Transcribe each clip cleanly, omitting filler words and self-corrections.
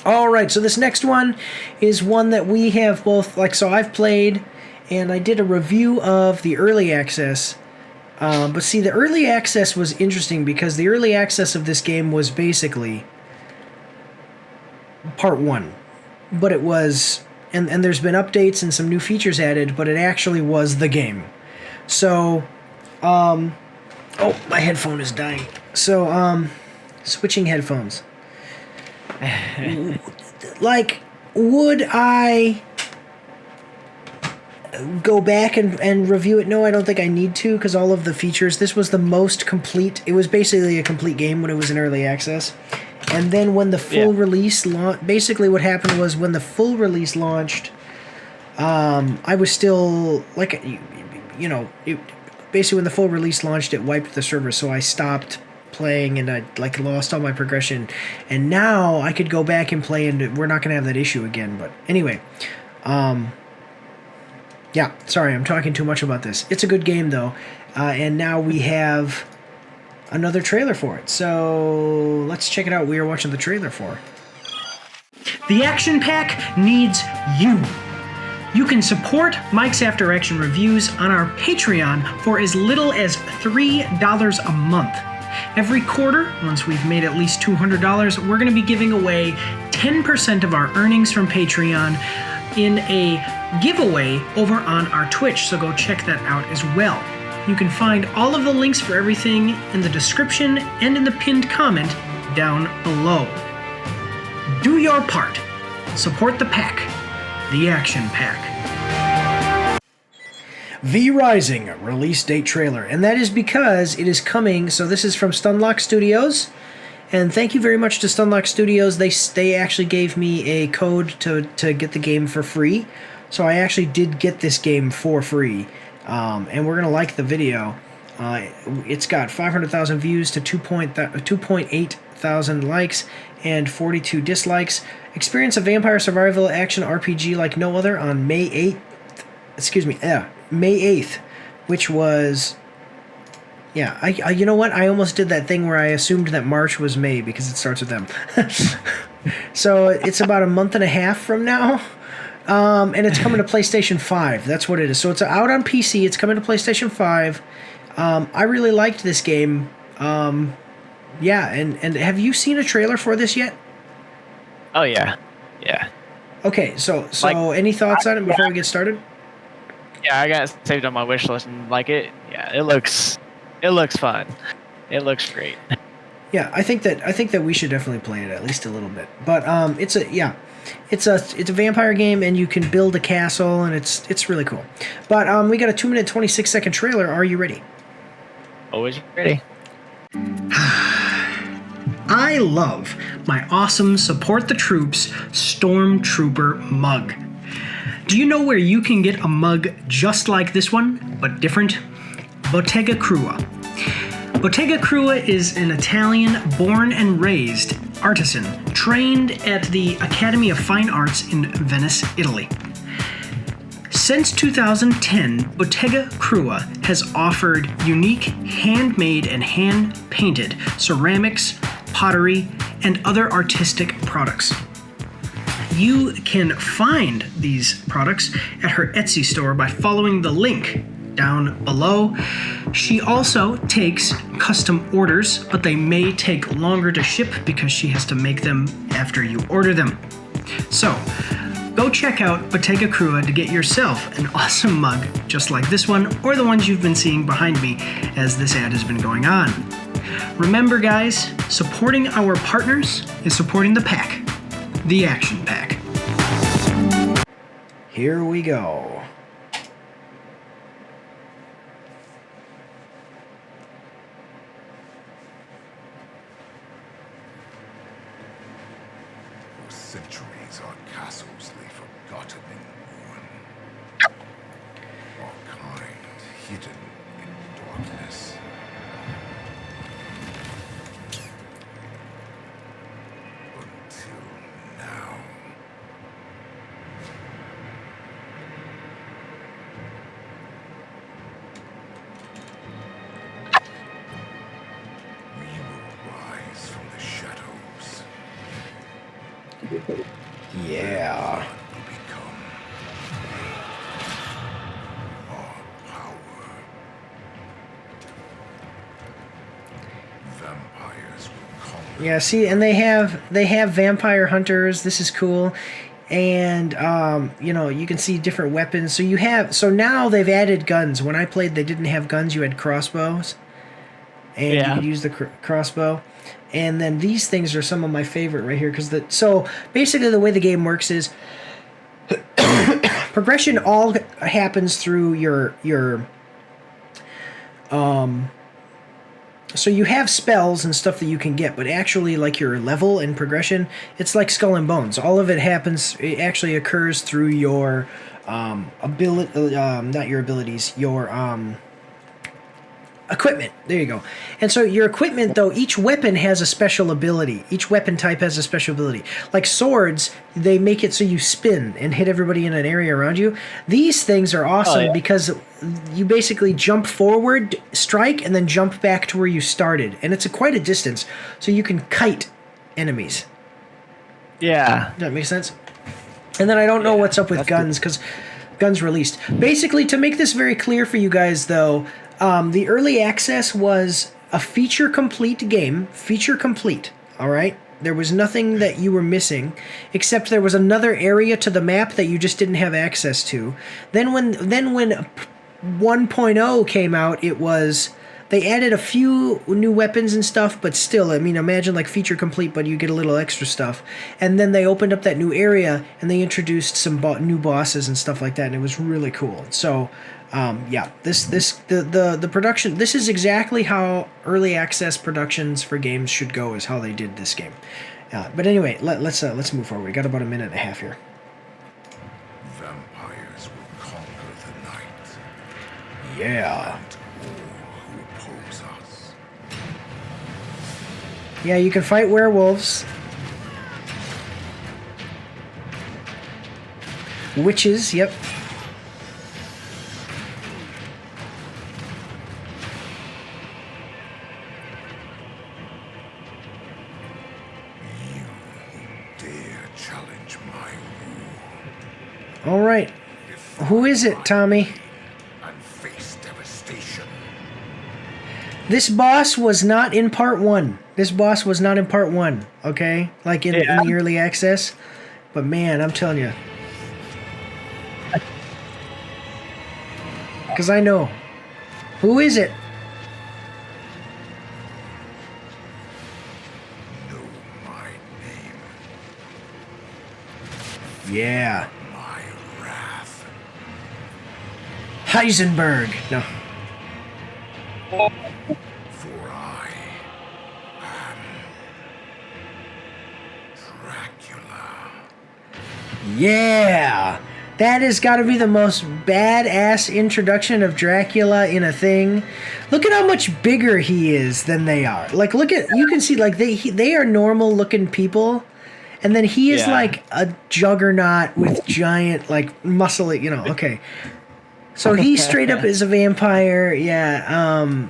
All right, so this next one is one that we have both, like, so I've played, and I did a review of the early access. But see, the early access was interesting because the early access of this game was basically part one. But it was, and there's been updates and some new features added, but it actually was the game. So, oh, my headphone is dying. So, switching headphones. Like, would I go back and review it? No, I don't think I need to, because all of the features, this was the most complete. It was basically a complete game when it was in early access. And then when the full release basically what happened was when the full release launched, I was still, like, basically when the full release launched, it wiped the server, so I stopped playing and I lost all my progression. And now I could go back and play, and we're not going to have that issue again. But anyway, yeah, sorry, I'm talking too much about this. It's a good game, though, and now we have another trailer for it. So let's check it out. We are watching the trailer for The Action Pack needs you. You can support Mike's After Action Reviews on our Patreon for as little as $3 a month. Every quarter, once we've made at least $200, we're going to be giving away 10% of our earnings from Patreon in a giveaway over on our Twitch, so go check that out as well. You can find all of the links for everything in the description and in the pinned comment down below. Do your part. Support the pack. The Action Pack. V Rising release date trailer, and that is because it is coming. So this is from Stunlock Studios, and thank you very much to Stunlock Studios. They actually gave me a code to get the game for free, so I actually did get this game for free, and we're gonna like the video. It's got 500,000 views to 2.8 thousand likes and 42 dislikes. Experience a vampire survival action RPG like no other on May 8th. May 8th, which was, yeah, I you know what? I almost did that thing where I assumed that March was May because it starts with M. So it's about a month and a half from now, and it's coming to PlayStation 5. That's what it is. So it's out on PC. It's coming to PlayStation 5. I really liked this game. Yeah, and have you seen a trailer for this yet? Oh, yeah. Yeah. Okay, so any thoughts on it before we get started? Yeah, I got it saved on my wish list and like it. Yeah, it looks fun. It looks great. Yeah, I think that we should definitely play it at least a little bit. But it's a vampire game, and you can build a castle, and it's really cool. But we got a 2-minute 26-second trailer. Are you ready? Always ready. I love my awesome Support the Troops Stormtrooper mug. Do you know where you can get a mug just like this one, but different? Bottega Krua. Bottega Krua is an Italian born and raised artisan trained at the Academy of Fine Arts in Venice, Italy. Since 2010, Bottega Krua has offered unique handmade and hand-painted ceramics, pottery, and other artistic products. You can find these products at her Etsy store by following the link down below. She also takes custom orders, but they may take longer to ship because she has to make them after you order them. So, go check out Bottega Krua to get yourself an awesome mug just like this one, or the ones you've been seeing behind me as this ad has been going on. Remember, guys, supporting our partners is supporting the pack, the Action Pack. Here we go. For centuries, our castles lay forgotten and ruin. Our kind hidden in darkness. Until now. We will rise from the shadows. Yeah. will become more power. Vampires will conquer. Yeah, see, and they have vampire hunters. This is cool. And you know, you can see different weapons. So now they've added guns. When I played, they didn't have guns. You had crossbows, and you Yeah. could use the crossbow. And then these things are some of my favorite right here because so basically the way the game works is progression all happens through your so you have spells and stuff that you can get, but actually like your level and progression, it's like Skull and Bones. All of it happens, it actually occurs through your ability, not your abilities, your equipment. There you go. And so your equipment, though, each weapon has a special ability. Each weapon type has a special ability. Like swords, they make it so you spin and hit everybody in an area around you. These things are awesome because you basically jump forward, strike, and then jump back to where you started. And it's quite a distance, so you can kite enemies. Yeah. Does that make sense? And then I don't know what's up with guns because guns released. Basically, to make this very clear for you guys, though, the early access was a feature complete game. Feature complete. All right. There was nothing that you were missing, except there was another area to the map that you just didn't have access to. Then when 1.0 came out, it was they added a few new weapons and stuff, but still, I mean, imagine like feature complete, but you get a little extra stuff. And then they opened up that new area and they introduced some new bosses and stuff like that, and it was really cool. So, yeah, the production. This is exactly how early access productions for games should go. Is how they did this game. But anyway, let's move forward. We got about a minute and a half here. Vampires will conquer the night. Yeah. And all who oppose us. Yeah, you can fight werewolves. Witches, yep. You who dare challenge my rule. All right. Who is it, Tommy? And face devastation. This boss was not in part 1. This boss was not in part 1, okay? Like in the early access. But man, I'm telling you. Because I know. Who is it? Know my name. Yeah. My wrath. Heisenberg. No. For I am Dracula. Yeah. That has got to be the most badass introduction of Dracula in a thing. Look at how much bigger he is than they are. Like, look at, you can see, like, they are normal looking people. And then he is like a juggernaut with giant, like, muscle, you know, okay. So he straight up is a vampire. Yeah.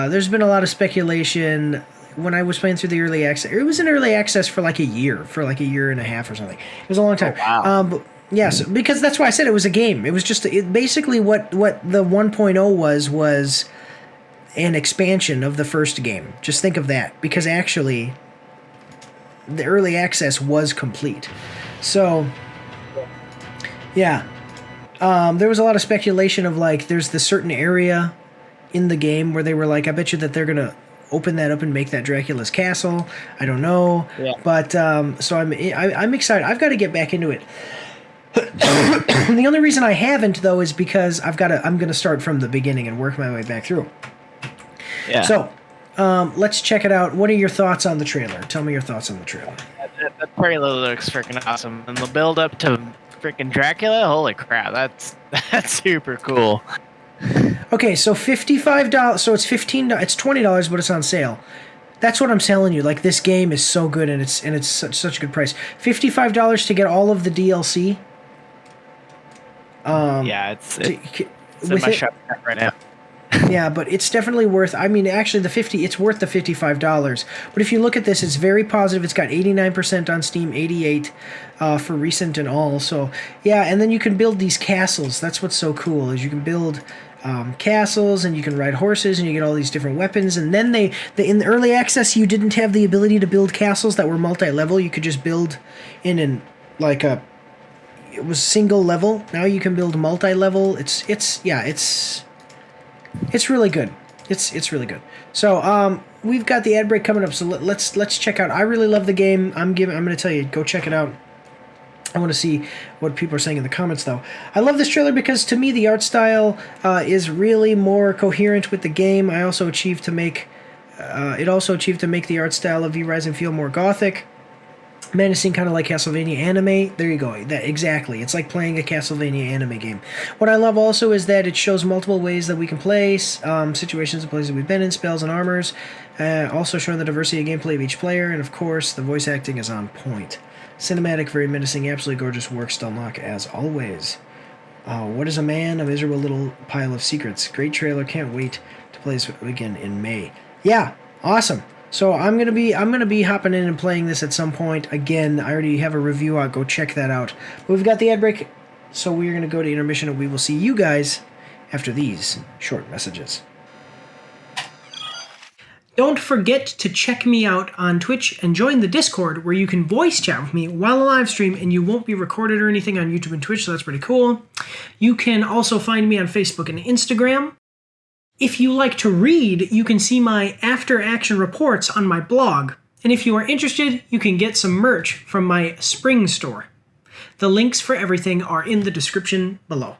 There's been a lot of speculation. When I was playing through the early access, it was in early access for like a year and a half or something. It was a long time. Oh, wow. But yes, because that's why I said it was a game. It was just basically what the 1.0 was an expansion of the first game. Just think of that, because actually the early access was complete. So yeah, there was a lot of speculation of like there's this certain area in the game where they were like, I bet you that they're gonna open that up and make that Dracula's castle. I don't know, but so I'm excited. I've got to get back into it. The only reason I haven't though is because I'm gonna start from the beginning and work my way back through. Yeah. So let's check it out. What are your thoughts on the trailer? Tell me your thoughts on the trailer. That trailer looks freaking awesome, and the build up to freaking Dracula. Holy crap, that's super cool. Okay, so $55. So it's $15. It's $20, but it's on sale. That's what I'm telling you. Like, this game is so good, and it's such a good price. $55 to get all of the DLC. Yeah, it's in my shop right now. Yeah, but it's definitely worth. I mean, actually, it's worth the $55. But if you look at this, it's very positive. It's got 89% on Steam, 88 for recent and all. So yeah, and then you can build these castles. That's what's so cool is you can build castles and you can ride horses and you get all these different weapons. And then in the early access, you didn't have the ability to build castles that were multi-level. You could just build it was single level. Now you can build multi-level. It's really good. It's really good. So we've got the ad break coming up. So let's check out. I really love the game. I'm going to tell you, go check it out. I want to see what people are saying in the comments, though. I love this trailer because to me the art style is really more coherent with the game. I also achieved to make the art style of V-Rising feel more gothic. Menacing, kind of like Castlevania anime. There you go. Exactly. It's like playing a Castlevania anime game. What I love also is that it shows multiple ways that we can play, situations and places we've been in, spells and armors. Also showing the diversity of gameplay of each player, and of course, the voice acting is on point. Cinematic, very menacing, absolutely gorgeous work. Stelnock as always. What is a man? A miserable little pile of secrets. Great trailer. Can't wait to play this again in May. Yeah, awesome. So I'm gonna be hopping in and playing this at some point. Again, I already have a review out. Go check that out. But we've got the ad break, so we're gonna go to intermission, and we will see you guys after these short messages. Don't forget to check me out on Twitch and join the Discord where you can voice chat with me while I live stream, and you won't be recorded or anything on YouTube and Twitch, so that's pretty cool. You can also find me on Facebook and Instagram. If you like to read, you can see my after-action reports on my blog. And if you are interested, you can get some merch from my spring store. The links for everything are in the description below.